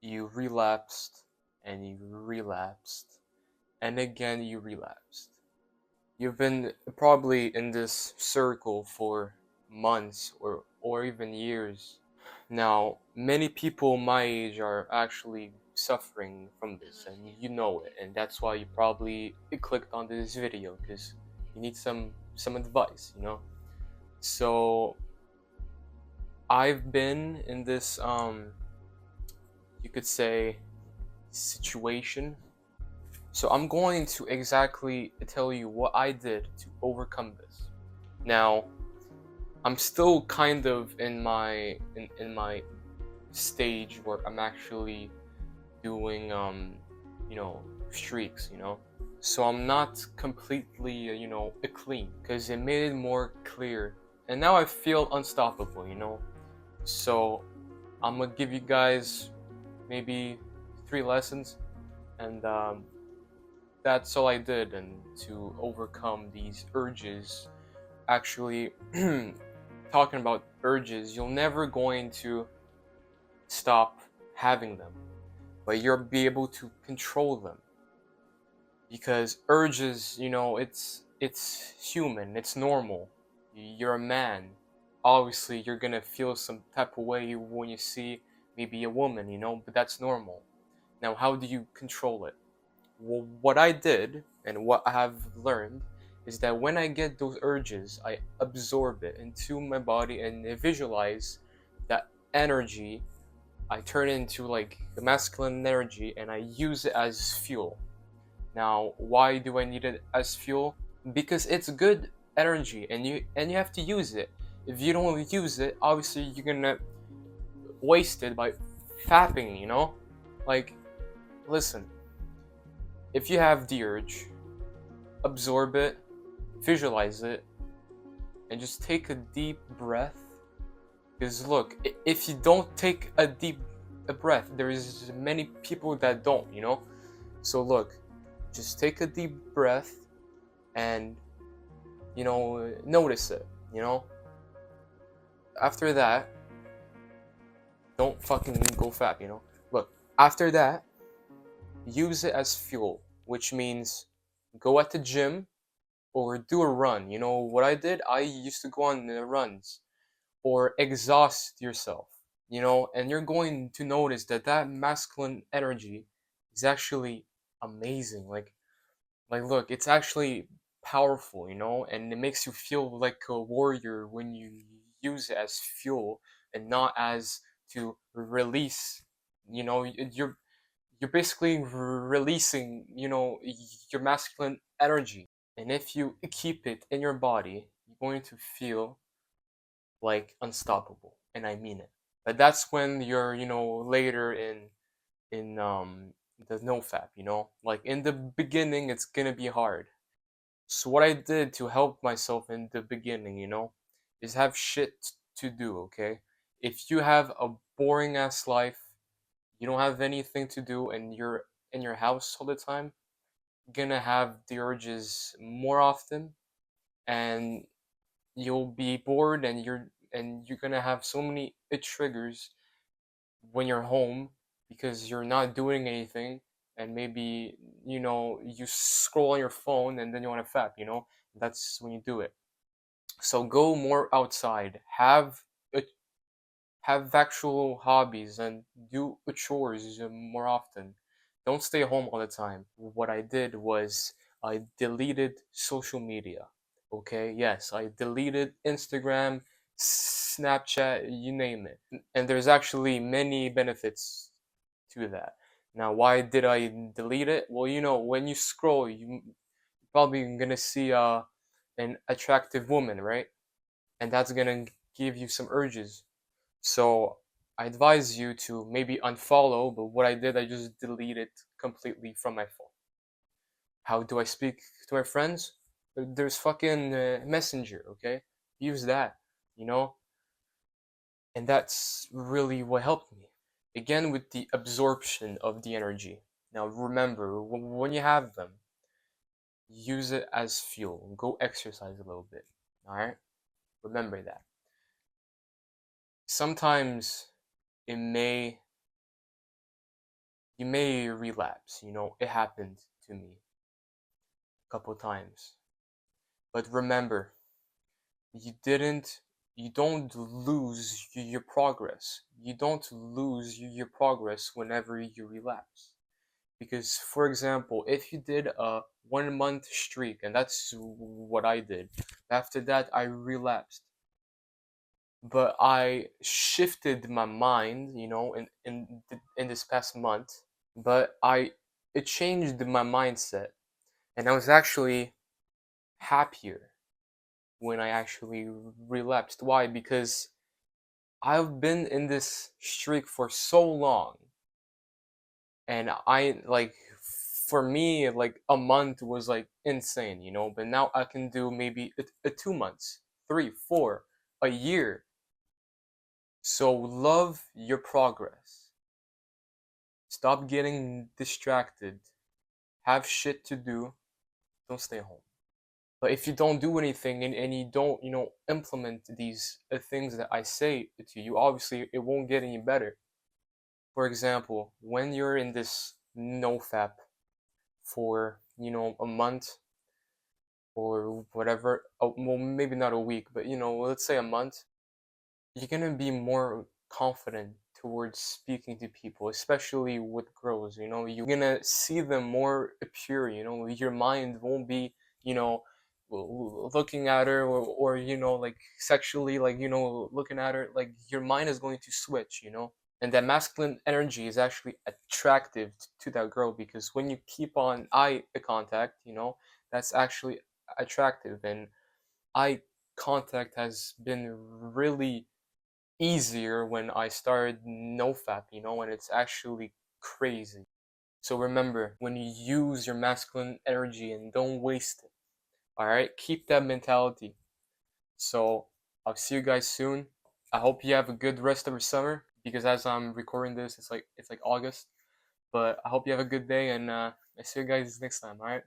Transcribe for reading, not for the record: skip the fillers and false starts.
you relapsed, and you relapsed, and again you relapsed. You've been probably in this circle for months or even years. Now, many people my age are actually suffering from this, and you know it, and that's why you probably clicked on this video because you need some advice, you know. So I've been in this you could say situation. So I'm going to exactly tell you what I did to overcome this. Now, I'm still kind of in my stage where I'm actually doing streaks, you know. So I'm not completely clean because it made it more clear, and now I feel unstoppable, you know. So I'm gonna give you guys maybe 3 lessons, and that's all I did, and to overcome these urges. Actually, talking about urges, you're never going to stop having them, but you'll be able to control them, because urges, it's human, it's normal. You're a man. Obviously, you're gonna feel some type of way when you see maybe a woman, but that's normal. Now, how do you control it? Well, what I did and what I have learned is that when I get those urges, I absorb it into my body and I visualize that energy. I turn it into like the masculine energy and I use it as fuel. Now, why do I need it as fuel? Because it's good energy, and you have to use it. If you don't use it, obviously you're gonna waste it by fapping, Like, listen, if you have the urge, absorb it, visualize it, and just take a deep breath. Because look, if you don't take a deep breath, there's many people that don't. So look, just take a deep breath and notice it. After that, don't fucking go fat. Look, after that, use it as fuel, which means go at the gym or do a run. You know what I did? I used to go on runs or exhaust yourself, and you're going to notice that that masculine energy is actually amazing. Like look, it's actually powerful, and it makes you feel like a warrior when you use it as fuel and not as to release. You're basically releasing, your masculine energy. And if you keep it in your body, you're going to feel like unstoppable, and I mean it. But that's when you're, later in the NoFap, like in the beginning, it's gonna be hard. So what I did to help myself in the beginning, is have shit to do. Okay, if you have a boring ass life, you don't have anything to do, and you're in your house all the time, you're gonna have the urges more often, and you'll be bored, and you're gonna have so many triggers when you're home because you're not doing anything, and maybe you scroll on your phone and then you want to fap. That's when you do it. So go more outside, a, have actual hobbies, and do chores more often. Don't stay home all the time. What I did was I deleted social media. Okay, yes, I deleted Instagram, Snapchat, you name it. And there's actually many benefits to that. Now, why did I delete it? Well, when you scroll, you probably gonna see an attractive woman, right? And that's gonna give you some urges. So I advise you to maybe unfollow, but what I did, I just deleted completely from my phone. How do I speak to my friends? There's fucking Messenger, okay? Use that, you know? And that's really what helped me. Again, with the absorption of the energy. Now remember, when you have them, use it as fuel. Go exercise a little bit, alright? Remember that. Sometimes it may you may relapse. It happened to me a couple times. But remember, you didn't you don't lose your progress. You don't lose your progress whenever you relapse. Because, for example, if you did a 1 month streak, and that's what I did, after that I relapsed. But I shifted my mind, in this past month. But it changed my mindset, and I was actually happier when I actually relapsed. Why? Because I've been in this streak for so long, and I like for me like a month was like insane, but now I can do maybe 2 months, 3, 4, a year. So love your progress. Stop getting distracted. Have shit to do. Don't stay home. But if you don't do anything, and you don't, implement these things that I say to you, obviously it won't get any better. For example, when you're in this NoFap for, a month or whatever, well, maybe not a week, but, let's say a month, you're gonna be more confident towards speaking to people, especially with girls. You're gonna see them more pure. Your mind won't be, you know, looking at her, or like sexually, like looking at her. Like your mind is going to switch. And that masculine energy is actually attractive to that girl, because when you keep on eye contact, that's actually attractive. And eye contact has been really easier when I started NoFap, and it's actually crazy. So remember, when you use your masculine energy, and don't waste it, alright? Keep that mentality. So I'll see you guys soon. I hope you have a good rest of your summer, because as I'm recording this, it's like August. But I hope you have a good day, and I see you guys next time, alright?